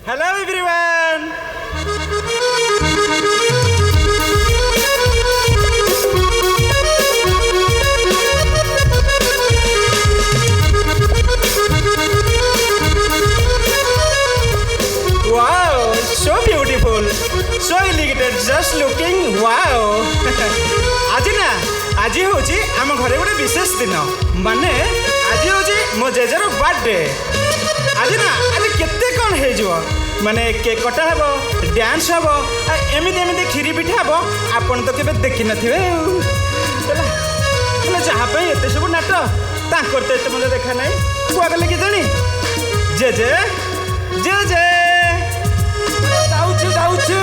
Hello everyone. Wow, so beautiful, so elegant, just looking wow. आज ना आज हूँ आम घरे गोटे विशेष दिन माने आज हूँ मो जेजर बर्थडे आज ना आज केते कौन हो माने केक कटा हे डांस हम एमती एमती खीरी पिठा हम आपन तो केबे देखि नथिबे जहाँ एत सब नाट तो एत मजा देखा ना कुआ गले कि जानी जेजे जेजे जाऊछु जाऊछु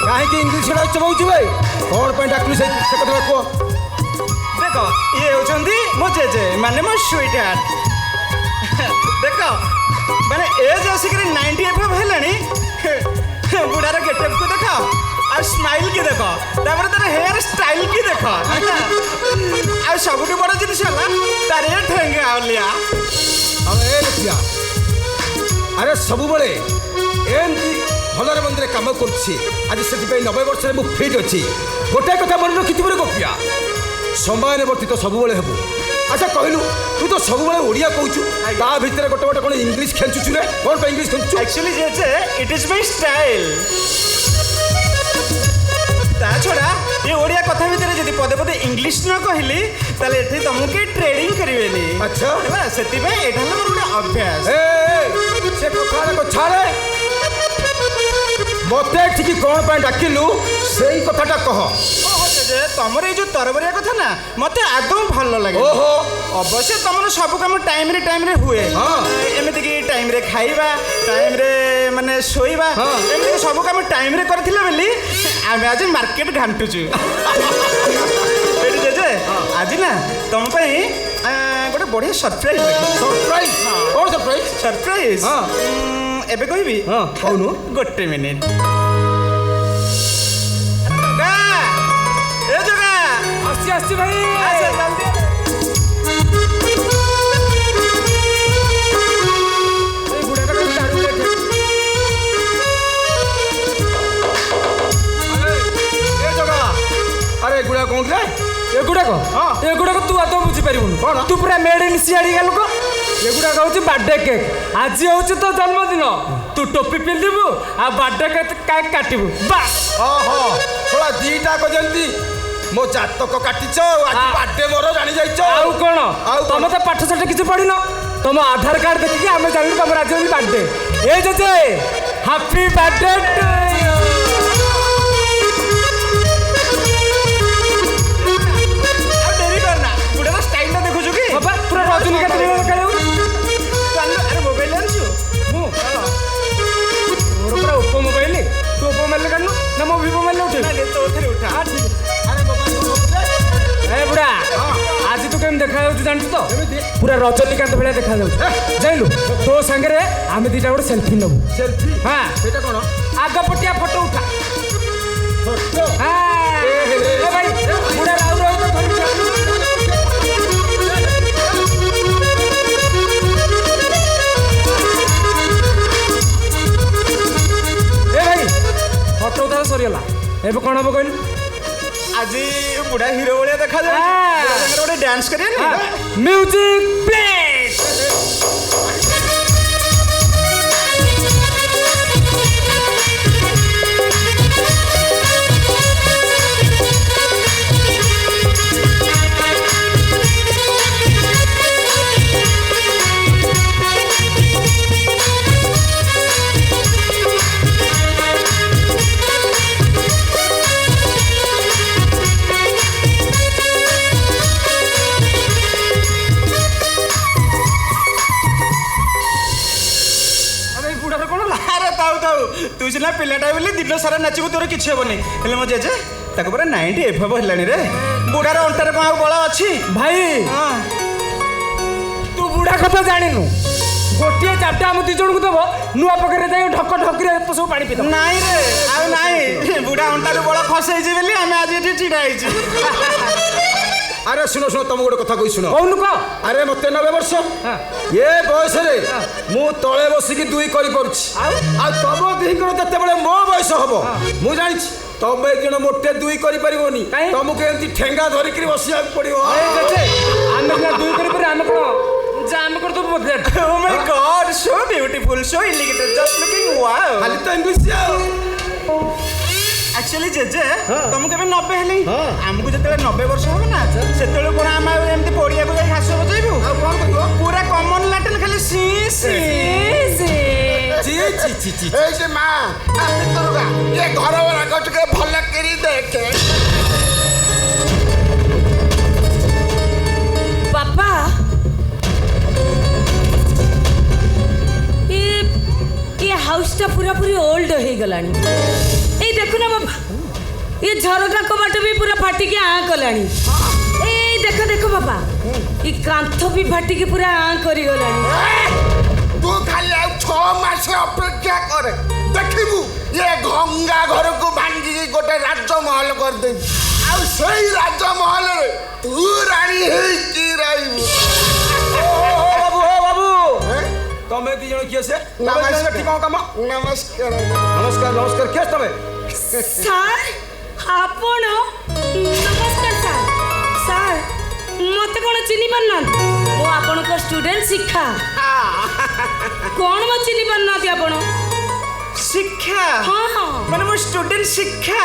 कहीं इंग्लीश चबाऊ भाई कौन पे डाकलु से कथा कह देख ये होचंदी मो जेजे माने मो स्वीट हार्ट देख माने एज आसिक 90 एफएफ हेलानी बुढ़ार गेटअप को देख और स्माइल की देख तापर तार हेयर स्टाइल की देख आ सबुठ बड़ जिनिस तार ये ठेंगे आलिया अरे सब बड़े एमती भलरे मंदिर कम कर 90 वर्ष में फिट अच्छी गोटे कथा मन रखी गोपिया समय वर्तित सब हेबू अच्छा कहलु तू तो सब ओडिया कहूँ ता भितर गोटे गोटे कौन इंग्लीश खेचुचु रे कौन इंग्लीश खेचु एक्चुअली जे इट इज माय स्टाइल ता छोड़ा ये ओडिया कथा भितर जदि पदे पदे इंग्लीश न कहली ताले एठी तुमके ट्रेडिंग करिवेनी अच्छा हैला सेति पे एठा मोर गोटे अभ्यास ए से कथा को छाड़े मते ठीक कौन पे डाकिलु सेही कथाटा कह तमर ये जो तरबरिया कथा ना मते आदम भल लगे ओहो अवश्य तुम सब कम टाइम रे हुए एमती कि टाइम रे खाइबा टाइम रे माने सोइबा एमती सब कम टाइम रे करथिले बेली आमे आज मार्केट घांटुचु एठी जे आज ना तुम पई गोटे बढ़िया सरप्राइज सरप्राइज कौन सरप्राइज सरप्राइज एबे कहबी कौन गोटे मिनिट आसी भाई अरे गुड़ा कौन रे एगुड़ाक तू आदौ बुझीपारूनु कौन तू पूरा मेड इन सियाड़ी लोक एगुड़ाक हूँ बर्थडे केक आज हूँ तो जन्मदिन तू टोपी पिंधु आ बर्थडे केक काटबू बास ओहो थोड़ा दीटा को जल्दी मो जातक काटिच आज बर्थडे मोर जानी जाइछ आउ कोन तुम तो पाठ साठ किसी पढ़िन तुम आधार कार्ड देखिए आम जान तुम आज बर्थडे ए जे हैप्पी बर्थडे पूरा रजनीकांत अरे मोबाइल आनछु मोर पूरा ओप्पो मोबाइल तू ओप्पो मोबाइल काढनु ना मो वीवो मोबाइल उठे ना तो थरे उठा हां ठीक अरे मोबाइल ए बुढ़ा आज तू केम देखा जाउछु जानछु तो पूरा रजनीकांत भलिया देखा जाउछु जाइलु तो संगे रे आमे दीटा गोटे सेल्फी नबु सेल्फी हां सेटा कोन आगा पटिया फोटो उठा फोटो हां ए भाई बुढ़ा राउ राउ तो धरि फोटो उतार सरीगला एबे कौन हम कहलु आज बुढ़ा हीरो भाया देखा जाए गोटे डांस करिए म्यूजिक प्लीज तू सीना पिलाटा बोली दिन सारा नाचबू तोर किसी हेनी हेले मो जेजे ताको पूरा 90 एफएफ हेलानी रे बुढ़ार अंटार कौन बल अच्छी भाई तू बुढ़ा कथा जानिनु ଗୋଟିଏ ଚାପଟା ଆମ ଦି ଜଣଙ୍କୁ ଦବ ନୂଆ ପକେଟରେ ଯାଇ ଢକ ଢକିରେ ତ ସବୁ ପାଣି ପିଇଦବ। ନାଇଁ ରେ ଆଉ ନାଇଁ ବୁଢା ଅଣ୍ଟାରୁ ବଳ ଖସେଇଛି ବୋଲି ଆମେ ଆଜି ଏଠି ଛିଡା ହେଇଛୁ। আরে শুনো শুনো তুমি গোটে কথা কই শুনো କହୁନୁ କହ। আরে মতে 90 বর্ষ এ বয়সরে মু তলে বসিকি দুই করি পারুছি আর তম দিহিঙ্কর যেতবেলে মো বয়স হব মু জানিছি তমে জন মোটে দুই করি পারিবনি কাଇଁ? তমকে এমতি ঠেঙ্গা ধরিকি বসিବାକୁ পড়িব ଏ ଜେଜେ, ଆମେ ସିନା ଦୁଇ କରିପାରେ ଆମେ କ'ଣ ଜାମ୍ କରିଦେବୁ ବୋଧେ। Oh my god, so beautiful, so elegant, just looking wow. খালি তো ইংলিশ আর Actually ଜେଜେ ତମକୁ ଏବେ 90 ହେଲେ ଆମକୁ ଯେତେବେଳେ 90 ବର୍ଷ ହବ ନା ସେତେବେଳେ କଣ ଆମେ ଆଉ ଏମିତି ପଡିଆକୁ ଯାଇ ଘାସ ବଜେଇବୁ ଆଉ কোন করিব ପୁରା କମନ ଲାଟିନ ଖାଲି ସି ସି জি জি জি জি এই যে মা আপনি দুর্গা এ ঘর রাগ ଟିକେ ଭଲ କରି ଦେଖେ बापा ये हाउसटा पूरा पूरी ओल्ड हो गलानी ए देखो ना बाबा ये झरका कबाट भी पूरा फाटिकी आँ कलानी ए देखो देखो बाबा ये कांथ भी फाटिकी पूरा आँ करी गलानी तू खाली ଆଉ 6 ମାସ ଅପେକ୍ଷା କରେ ଦେଖିବୁ ଏ ଗଙ୍ଗା ଘରକୁ ଭାଙ୍ଗିକି ଗୋଟେ ରାଜମହଲ କରିଦେବି ଆଉ ସେଇ ରାଜମହଲରେ ତୁ ରାଣୀ ହେଇକି ରହିବୁ বাবু ও বাবু তমে দি জন কিয়ে সে তমে জানো ঠিক কাম ନମସ୍କାର নমস্কার নমস্কার কে তমে ସାର୍ ଆପଣ ନମସ୍କାର ସାର୍ ସାର୍ ମତେ କ'ଣ ଚିହ୍ନି ପାରୁନାହାନ୍ତି ମୁଁ ଆପଣଙ୍କ ଷ୍ଟୁଡେଣ୍ଟ ଶିକ୍ଷା କ'ଣ ମୁଁ ଚିହ୍ନି ପାରୁନାହାନ୍ତି ଆପଣ ଶିକ୍ଷା ହଁ ହଁ ମାନେ ମୋ ଷ୍ଟୁଡେଣ୍ଟ ଶିକ୍ଷା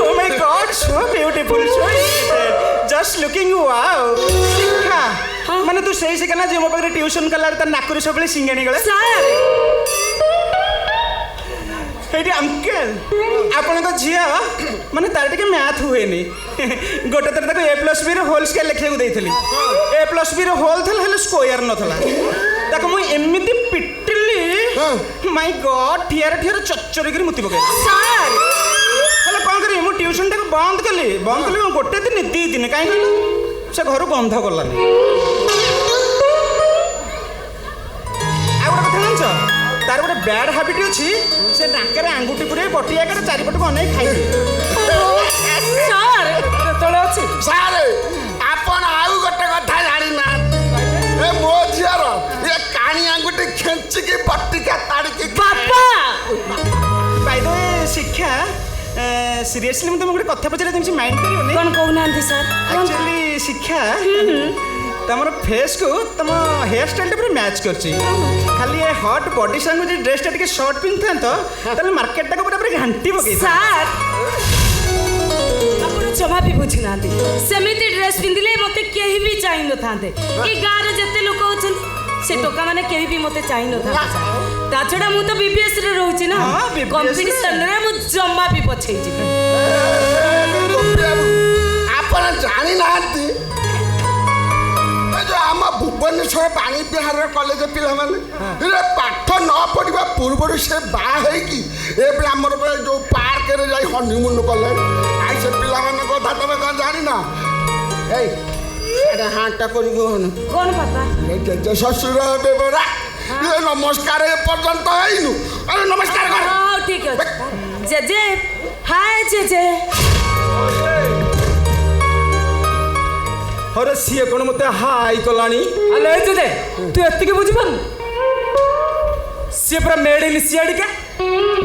Oh my god, so beautiful, so elegant, just looking wow. ଶିକ୍ଷା ମାନେ ତୁ ସେଇ ଶିକ୍ଷା ନା ଯେ ମୋ ପାଖରେ ଟ୍ୟୁସନ କଲାରେ ତା ନାକରୁ ସବୁବେଳେ ସିଙ୍ଗାଣି ଗଳେ ସାର୍ ହେଇଟି ଅଙ୍କଲ ଆପଣଙ୍କ ଝିଅ ମାନେ ତାର ଟିକେ ମ୍ୟାଥ ହୁଏନି ଗୋଟେ ଥର ତାକୁ A+B ର ହୋଲ ସ୍କେଲ ଲେଖିବାକୁ ଦେଇଥିଲି A+B ର ହୋଲ ଥିଲା ହେଲେ ସ୍କୋୟାର ନଥିଲା ତାକୁ ମୁଁ ଏମିତି ପିଟିଲି ମାଇ ଗଡ୍ ଠିଆରେ ଠିଆରେ ଚଚରିକିରି ମୁତି ପକେଇଲି ସାର୍ ହେଲେ କ'ଣ କରିବି ମୁଁ ଟ୍ୟୁସନଟାକୁ ବନ୍ଦ କଲି କ'ଣ ଗୋଟେ ଦିନ ଦି ଦିନ କାହିଁ କହିଲ ସେ ଘରୁ ଗନ୍ଧ କଲାନି ଆଉ ଗୋଟେ କଥା ଜାଣିଛ ତାର ଗୋଟେ ବ୍ୟାଡ୍ ହାବିଟ୍ ଅଛି ସେ ନାକରେ ଆଙ୍ଗୁଠି ପୁରେଇ ବଟିଆ ଆକାରେ ଚାରିପଟକୁ ଅନେଇ ଖାଇଦିଏ ସାର୍ କେତେବେଳେ ଅଛି ସାର୍ ଆପଣ ଆଉ ଗୋଟେ କଥା ଜାଣିନାହାନ୍ତି ଏ ମୋ ଝିଅର ଏ କାଣି ଆଙ୍ଗୁଠି ଖେଞ୍ଚିକି ବଟିକା ତାଡ଼ିକି ବାପା ବାଇ ଦ ୱେ ଶିକ୍ଷା ସିରିୟସଲି ମୁଁ ତମକୁ ଗୋଟେ କଥା ପଚାରିବା ତମେ କିଛି ମାଇଣ୍ଡ କରିବନି କ'ଣ କହୁନାହାନ୍ତି ସାର୍ ଆକ୍ଚୁଆଲି ଶିକ୍ଷା ତମର ଫେସ୍କୁ ତମ ହେୟାର ଷ୍ଟାଇଲ୍ଟା ପୁରା ମ୍ୟାଚ୍ କରୁଛି ଖାଲି ଏ ହଟ୍ ବଡି ସାଙ୍ଗକୁ ଯଦି ଡ୍ରେସ୍ଟା ଟିକେ ସର୍ଟ ପିନ୍ଧିଥାନ୍ତ ତାହେଲେ ମାର୍କେଟଟାକୁ ପୁରା ପୁରା ଘାଣ୍ଟି ପକେଇଥାନ୍ତ ସାର୍ ଆପଣ ଜମା ବି ବୁଝୁନାହାନ୍ତି ସେମିତି ଡ୍ରେସ୍ ପିନ୍ଧିଲେ ମୋତେ କେହି ବି ଚାହିଁ ନଥାନ୍ତେ ଏ ଗାଁରେ ଯେତେ ଲୋକ ଅଛନ୍ତି ସେ ଟୋକା ମାନେ କେହି ବି ମୋତେ ଚାହିଁ ନଥାନ୍ତେ ତା ଛଡ଼ା ମୁଁ ତ BBSରେ ରହୁଛି ନା ହଁ, BBS ରେ। କମ୍ପିଟିସନରେ ମୁଁ ଜମା ବି ପଛେଇ ଯିବି ଆପଣ ଜାଣିନାହାନ୍ତି ଏ ଯୋଉ ଆମ ଭୁବନେଶ୍ୱର ବାଣୀ ବିହାର କଲେଜ ପିଲାମାନେ ପାଠ ନ ପଢିବା ପୂର୍ବରୁ ସେ ବାହା ହେଇକି ଏବେ ଆମର ଯୋଉ ପାର୍କରେ ଯାଇ ହନିମୁନ କଲେ ଆଉ ସେ ପିଲାମାନଙ୍କ କଥା ତମେ କ'ଣ ଜାଣିନ ଏଇ ଆରେ ହାଁଟା କରିବୁ କ'ଣ ବାପା ଜେଜ ଶ୍ୱଶୁର ହେବେ ପରା ନମସ୍କାର ଏ ପର୍ଯ୍ୟନ୍ତ ହେଇନୁ ଆରେ ନମସ୍କାର କର ହଉ ଠିକ ଅଛି ଜେଜେ ହାଏ ଜେଜେ হরে সিয়ে কোন মতে হাই কলানি ଆଲୋ ଏ ଜେଜେ ତୁ ଏତିକି ବୁଝିପାରୁନୁ ସିଏ ପୁରା ମେଡ୍ ଇନ୍ ସିଆଡ଼ିକା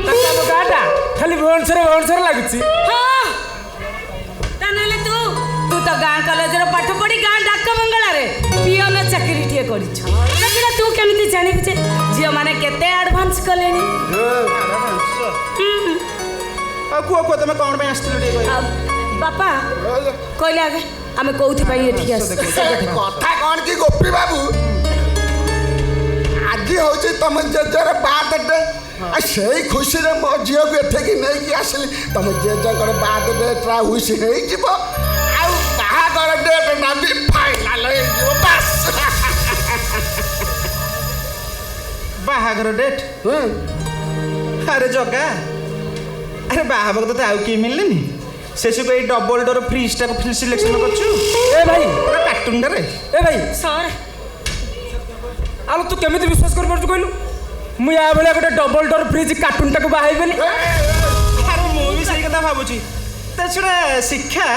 ତାଙ୍କ ଆମ ଗାଁଟା ଖାଲି ଭୁବନେଶ୍ୱର ଲାଗୁଛି ହଁ ତା ନହେଲେ ତୁ ତ ଗାଁ କଲେଜରେ ପାଠ ପଢି ଗାଁ ଡାକ ବଙ୍ଗଳାରେ ପିଅନ ଚାକିରିଟିଏ କରିଛୁ ସେଟା ତୁ କେମିତି ଜାଣିବୁ ଯେ ଝିଅମାନେ କେତେ ଆଡଭାନ୍ସ କଲେଣି ଆଉ କୁହ କୁହ ତମେ କ'ଣ ପାଇଁ ଆସିଥିଲ ଟିକେ କହିବ ଆଉ ବାପା କହିଲେ ଆଗେ ଆମେ କୋଉଥିପାଇଁ ଏଠିକି ଆସିଛୁ କଥା କ'ଣ କି ଗୋପୀ ବାବୁ ଆଜି ହଉଛି ତମ ଜେଜେର ବାର୍ଥଡେ ଆଉ ସେଇ ଖୁସିରେ ମୋ ଝିଅକୁ ଏଠିକି ନେଇକି ଆସିଲି ତମ ଜେଜେଙ୍କର ବାର୍ଥଡେଟା ହୁଇସ୍ ହେଇଯିବ ଆଉ ବାହାଘର ଡେଟ୍ଟା ବି ଫାଇନାଲ ହେଇଯିବ ବାସ୍ ବାହାଘର ଡେଟ୍ ଆରେ ଜଗା ଆରେ ବାହା ହେବାକୁ ତତେ ଆଉ କିଏ ମିଳିଲେନି ଶେଷକୁ ଏଇ ଡବଲ ଡୋର ଫ୍ରିଜଟାକୁ ସିଲେକ୍ସନ କରୁଛୁ ଏ ଭାଇ ପୁରା କାର୍ଟୁନଟାରେ ଏ ଭାଇ ସର ଆଲୋ ତୁ କେମିତି ବିଶ୍ୱାସ କରିପାରୁଛୁ କହିଲୁ ମୁଁ ୟା ଭଳିଆ ଗୋଟେ ଡବଲ ଡୋର ଫ୍ରିଜ୍ କାର୍ଟୁନଟାକୁ ବାହାଇବେନି ଆରେ ମୁଁ ବି ସେଇ କଥା ଭାବୁଛି ତା ଛଡ଼ା ଶିକ୍ଷା